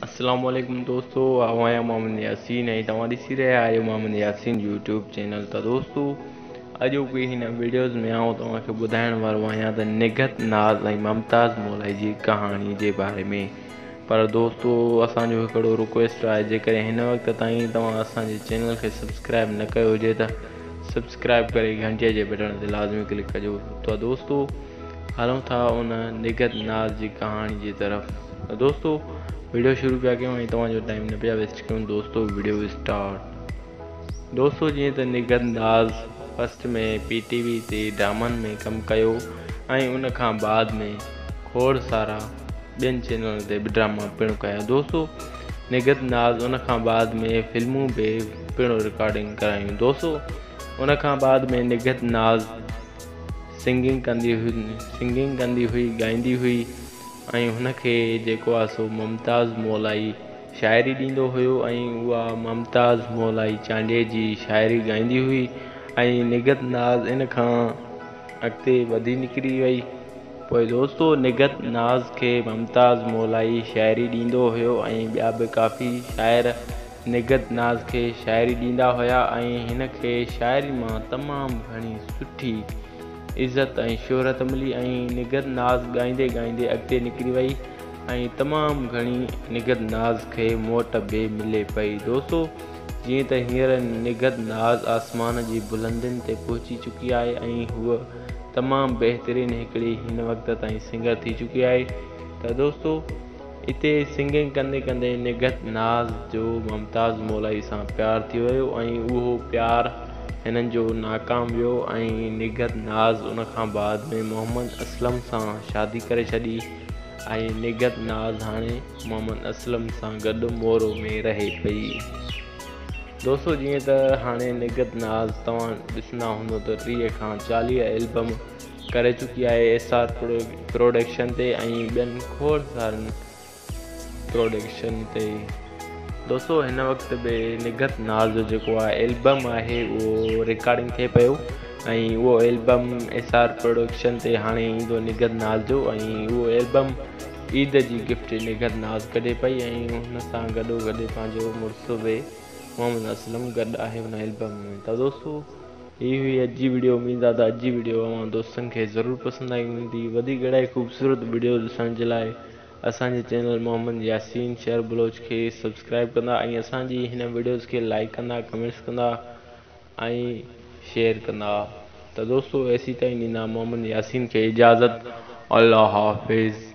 अस्सलाम वालेकुम दोस्तों, आवाया मोहम्मद यासीन है। तव्हां ॾिसी रहिया आहियो मोहम्मद यासीन यूट्यूब चैनल। त दोस्तों अॼोकी हिन वीडियोज़ में आउं तव्हांखे ॿुधाइण वारो आहियां त निगहत नाज़ ऐं मुमताज़ मौलाई जी कहाणी जे बारे में। पर दोस्तों असांजो हिकिड़ो रिक्वेस्ट आहे, जेकॾहिं हिन वक़्त ताईं तव्हां असांजे चैनल खे सब्सक्राइब न कयो हुजे त सब्सक्राइब करे घंटीअ जे बटन ते लाज़मी क्लिक कजो। त दोस्तों हलूं था उन निगहत नाज़ जी कहाणी जी तरफ़। त दोस्तों वीडियो शुरू पिया कयूं ऐं तव्हांजो टाइम न पिया वेस्ट कयूं। दोस्तों वीडियो स्टार्ट। दोस्तों जीअं त निगहत नाज़ फस्ट में PTV ते ड्रामनि में कमु कयो ऐं उन खां बाद में खोड़ सारा ॿियनि चैनलनि ते बि ड्रामा पिणु कया। दोस्तों निगहत नाज़ उन खां बाद में फिल्मूं बि पिणु रिकॉर्डिंग करायूं। दोस्तों उन खां बाद में निगहत नाज़ सिंगिंग कंदी हुई, ॻाईंदी हुई ऐं हुनखे जेको आहे सो मुमताज़ मौलाई शाइरी ॾींदो हुयो ऐं उहा मुमताज़ मौलाई चांडिये जी शाइरी ॻाईंदी हुई। ऐं निगहत नाज़ इन खां अॻिते वधी निकिरी वई। पोइ दोस्तों निगहत नाज़ खे मुमताज़ मौलाई शाइरी ॾींदो हुयो ऐं ॿिया बि काफ़ी शाइर निगहत नाज़ खे शाइरी ॾींदा हुया ऐं हिन खे शाइरी मां तमामु घणी सुठी इज़त ऐं शोहरत मिली ऐं निगहत नाज़ ॻाईंदे ॻाईंदे अॻिते निकिरी वई ऐं तमामु घणी निगहत नाज़ खे मोट बि मिले पई। दोस्तों जीअं त हींअर निगहत नाज़ आसमान जी बुलंदियुनि ते पहुची चुकी आहे ऐं हूअ तमामु बहितरीनु हिकिड़ी हिन वक़्त ताईं सिंगर थी चुकी आहे। त दोस्तों हिते सिंगिंग कंदे कंदे निगहत नाज़ जो मुमताज़ मौलाई सां प्यारु थी वियो ऐं उहो प्यारु हिननि जो नाकाम वियो ऐं निगहत नाज़ उन खां बाद में मोहम्मद असलम सां शादी करे छॾी ऐं निगहत नाज़ हाणे मोहम्मद असलम सां गॾु मोरो में रहे पई। दोस्तों जीअं त हाणे निगहत नाज़ तव्हां ॾिसंदा हूंदो त 30 खां 40 एल्बम करे चुकी आहे SR प्रोडक्शन ते ऐं ॿियनि खोड़ सारनि प्रोडक्शन ते। दोस्तों हिन वक़्त बि निगहत नाज़ जो जेको आहे एल्बम आहे उहो रिकॉर्डिंग थिए पियो ऐं उहो एल्बम SR प्रोडक्शन ते हाणे ईंदो निगहत नाज़ जो ऐं उहो एल्बम ईद जी गिफ्ट निगहत नाज़ कढे पई ऐं हुन सां गॾो गॾु पंहिंजो मुड़ुसु बि मोहम्मद असलम गॾु आहे हुन एल्बम में। त दोस्तों हीअ हुई अॼु जी वीडियो। उमेद आहे त अॼु जी वीडियो अवां दोस्तनि खे ज़रूरु पसंदि आई हूंदी। वधीक अहिड़ा ख़ूबसूरत वीडियो ॾिसण जे लाइ असांजे चैनल मोहम्मद यासीन शहर बलोच खे सब्सक्राइब कंदा ऐं असांजी हिन वीडियोज़ खे लाइक कंदा, कमेंट्स कंदा ऐं शेयर कंदा। त दोस्तों ऐसी ताईं ॾींदा मोहम्मद यासीन खे इजाज़त। अल्लाह हाफ़िज़।